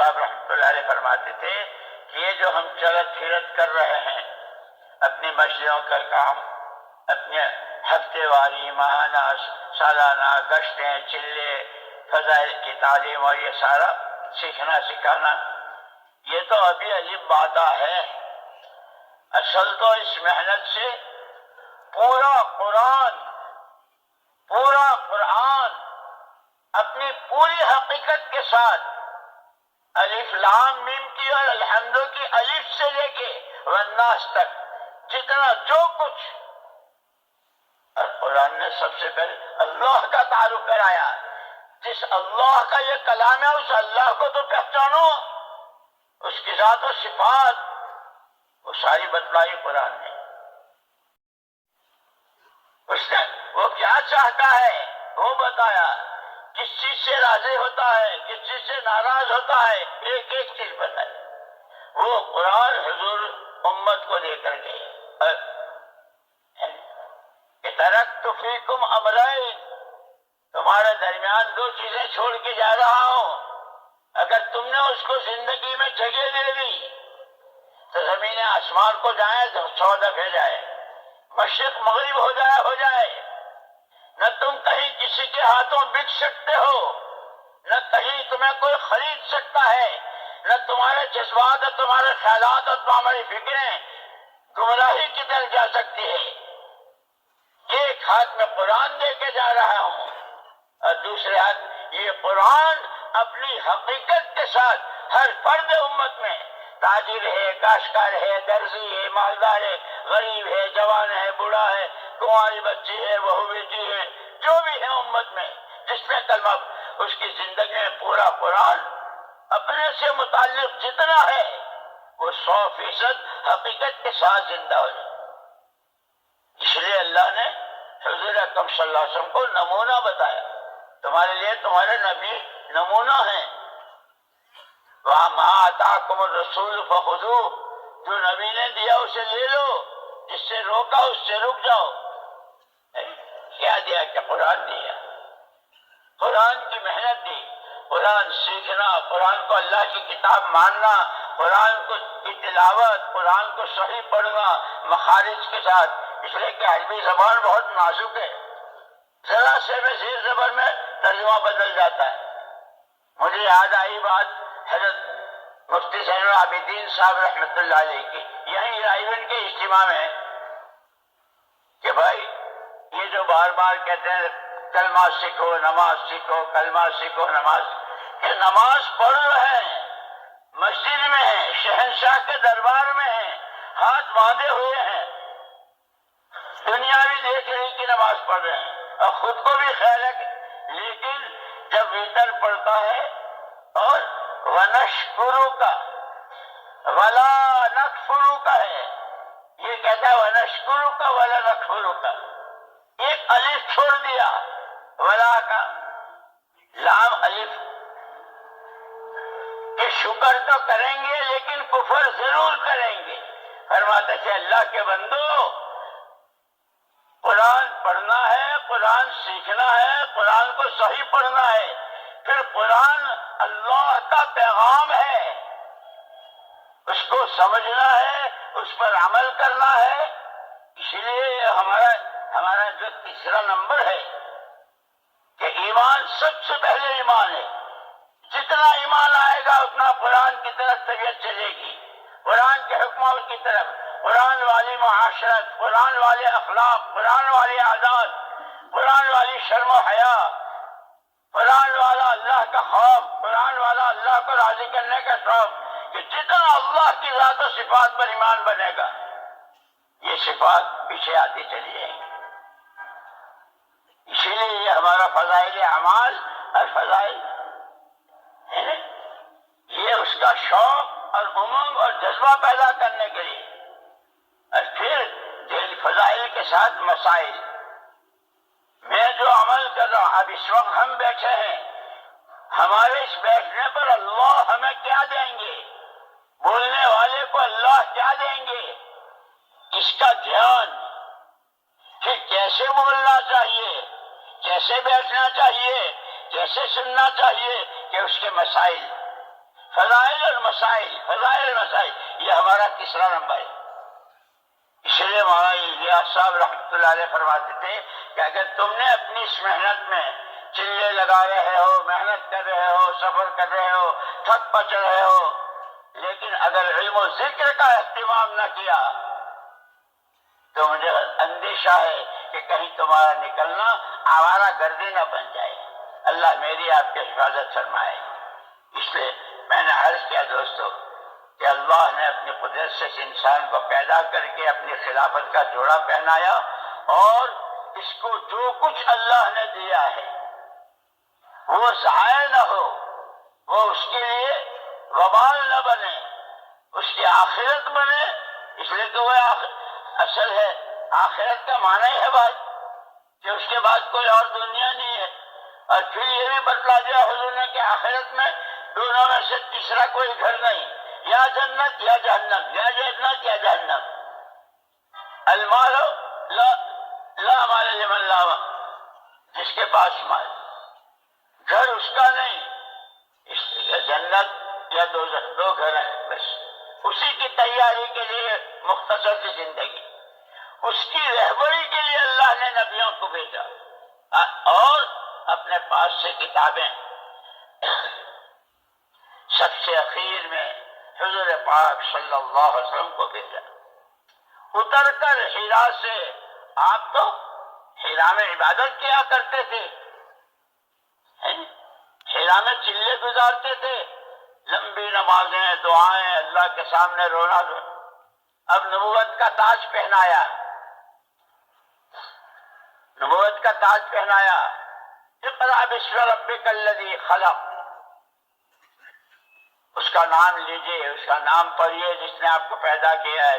صاحب رحمۃ اللہ علیہ فرماتے تھے کہ یہ جو ہم چلت پھرت کر رہے ہیں، اپنی مسجدوں کا کام، اپنے ہفتے واری، ماہانہ، سالانہ گشتیں، چلے، فضائل کی تعلیم اور یہ سارا سیکھنا سکھانا، یہ تو ابھی عجیب باتیں ہے۔ اصل تو اس محنت سے پورا قرآن اپنی پوری حقیقت کے ساتھ الف لام میم کی اور الحمد کی الف سے لے کے والناس تک جتنا جو کچھ، اور قرآن نے سب سے پہلے اللہ کا تعارف کرایا۔ جس اللہ کا یہ کلام ہے اس اللہ کو تو پہچانو، اس کی ذات و صفات وہ ساری بتلائی قرآن نے۔ اس نے وہ کیا چاہتا ہے وہ بتایا، کس چیز سے راضی ہوتا ہے، کس چیز سے ناراض ہوتا ہے، ایک ایک چیز بتائی۔ وہ قرآن حضور امت کو دے کر گئے کہ ترکت فیکم امرین، تمہارے درمیان دو چیزیں چھوڑ کے جا رہا ہوں، اگر تم نے اس کو زندگی میں جگہ دے دی تو زمین آسمان کو جائے تو 100 دفعے جائے، مشرق مغرب ہو جائے، نہ تم کہیں کسی کے ہاتھوں بک سکتے ہو، نہ کہیں تمہیں کوئی خرید سکتا ہے، نہ تمہارے جذبات اور تمہارے خیالات اور تمہاری فکریں گمراہی کی طرف جا سکتی ہے۔ ایک ہاتھ میں قرآن دے کے جا رہا ہوں اور دوسرے ہاتھ یہ قرآن اپنی حقیقت کے ساتھ ہر فرد امت میں، تاجر ہے، کاشتکار ہے، درزی ہے، مالدار ہے، غریب ہے، جوان ہے، بوڑھا ہے، کنواری بچی ہے، بہو بیٹی ہے، جو بھی ہے امت میں جس میں کلمہ، اس کی زندگی میں پورا قرآن اپنے سے متعلق جتنا ہے وہ 100% حقیقت کے ساتھ زندہ ہو جائے۔ اس لیے اللہ نے حضور اکرم صلی اللہ علیہ وسلم کو نمونہ بتایا، تمہارے لیے تمہارے نبی نمونہ ہیں۔ وَمَا آتَاكُمُ الرَّسُولُ فَخُذُوهُ، جو نبی نے دیا اسے لے لو، جس سے روکا اس سے رک جاؤ۔ کیا دیا کہ قرآن دیا، قرآن کی محنت دی، قرآن سیکھنا، قرآن کو اللہ کی کتاب ماننا، قرآن کی تلاوت، قرآن کو صحیح پڑھنا مخارج کے ساتھ، اس لیے کہ عربی زبان بہت نازک ہے، ذرا سے میں زیر زبر میں ترجمہ بدل جاتا ہے۔ مجھے یاد آئی بات حضرت مفتی زین العابدین صاحب رحمۃ اللہ علیہ کی، یہیں رائیون کے اجتماع میں، کہ بھائی یہ جو بار بار کہتے ہیں کلمہ سیکھو نماز سیکھو، کلمہ سیکھو نماز، کہ نماز پڑھ رہے ہیں، مسجد میں ہیں، شہنشاہ کے دربار میں ہیں، ہاتھ باندھے ہوئے ہیں، دنیا بھی دیکھ رہی کہ نماز پڑھ رہے ہیں اور خود کو بھی خیال ہے، لیکن جب ویتر پڑھتا ہے اور وَنَشْكُرُكَ وَلَا نَكْفُرُكَ ہے، یہ کہتا ہے وَنَشْكُرُكَ وَلَا نَكْفُرُكَ، ایک الف چھوڑ دیا، ولا کا لام الف، کہ شکر تو کریں گے لیکن کفر ضرور کریں گے۔ فرماتے تھے اللہ کے بندو، قرآن پڑھنا ہے، قرآن سیکھنا ہے، قرآن کو صحیح پڑھنا ہے، پھر قرآن اللہ کا پیغام ہے، اس کو سمجھنا ہے، اس پر عمل کرنا ہے۔ اسی لیے ہمارا جو تیسرا نمبر ہے کہ ایمان سب سے پہلے ایمان ہے، جتنا ایمان آئے گا اتنا قرآن کی طرف طبیعت چلے گی، قرآن کے حکموں کی طرف، قرآن والی معاشرت، قرآن والے اخلاق، قرآن والی عادات، قرآن والی شرم و حیا، قرآن والا اللہ کا خوف، قرآن والا اللہ کو راضی کرنے کا شوق، کہ جتنا اللہ کی ذات و صفات پر ایمان بنے گا یہ صفات پیچھے آتی چلی جائیں گی۔ اسی لیے یہ ہمارا فضائل اعمال اور فضائل ہے، یہ اس کا شوق اور امنگ اور جذبہ پیدا کرنے کے لیے، اور پھر دل فضائل کے ساتھ مسائل۔ میں جو عمل کر رہا ہوں، اب اس وقت ہم بیٹھے ہیں، ہمارے اس بیٹھنے پر اللہ ہمیں کیا دیں گے، بولنے والے کو اللہ کیا دیں گے، اس کا دھیان، کہ کیسے بولنا چاہیے، کیسے بیٹھنا چاہیے، کیسے سننا چاہیے، کہ اس کے مسائل، فضائل اور مسائل، فضائل اور مسائل، یہ ہمارا تیسرا نمبر ہے۔ اس لیے مولانا الیاس صاحب رحمۃ اللہ علیہ فرماتے تھے کہ اگر تم نے اپنی اس محنت میں چلے لگا رہے ہو، محنت کر رہے ہو، سفر کر رہے ہو، تھک پچ رہے ہو، لیکن اگر علم و ذکر کا اہتمام نہ کیا تو مجھے اندیشہ ہے کہ کہیں تمہارا نکلنا آوارہ گردی نہ بن جائے۔ اللہ میری آپ کی حفاظت فرمائے۔ اس لیے میں نے عرض کیا دوستو کہ اللہ نے اپنی قدرت سے اس انسان کو پیدا کر کے اپنی خلافت کا جوڑا پہنایا، اور اس کو جو کچھ اللہ نے دیا ہے وہ ضائع نہ ہو، وہ اس کے لیے وبال نہ بنے، اس کی آخرت بنے۔ اس لیے کہ وہ اصل ہے، آخرت کا معنی ہے بات کہ اس کے بعد کوئی اور دنیا نہیں ہے۔ اور پھر یہ بھی بتلا دیا حضور نے کہ آخرت میں دونوں میں سے تیسرا کوئی گھر نہیں، یا جنت یا جہنم، یا جنت یا جہنم۔ المال لا مال لمن لا مال، جس کے پاس مال، گھر اس کا نہیں، اس جنت یا دوزخ، دو گھر ہیں بس۔ اسی کی تیاری کے لیے مختصر سی زندگی، اس کی رہبری کے لیے اللہ نے نبیوں کو بھیجا، اور اپنے پاس سے کتابیں سب سے اخیر میں حضور پاک صلی اللہ علیہ وسلم کو بھیجا۔ اتر کر حرا سے، آپ تو حرا میں عبادت کیا کرتے تھے، حرا میں چلے گزارتے تھے، لمبی نمازیں، دعائیں، اللہ کے سامنے رونا۔ اب نبوت کا تاج پہنایا، نبوت کا تاج پہنایا۔ اقرأ باسم ربک الذی خلق، اس کا نام لیجئے، اس کا نام پڑھیے جس نے آپ کو پیدا کیا ہے۔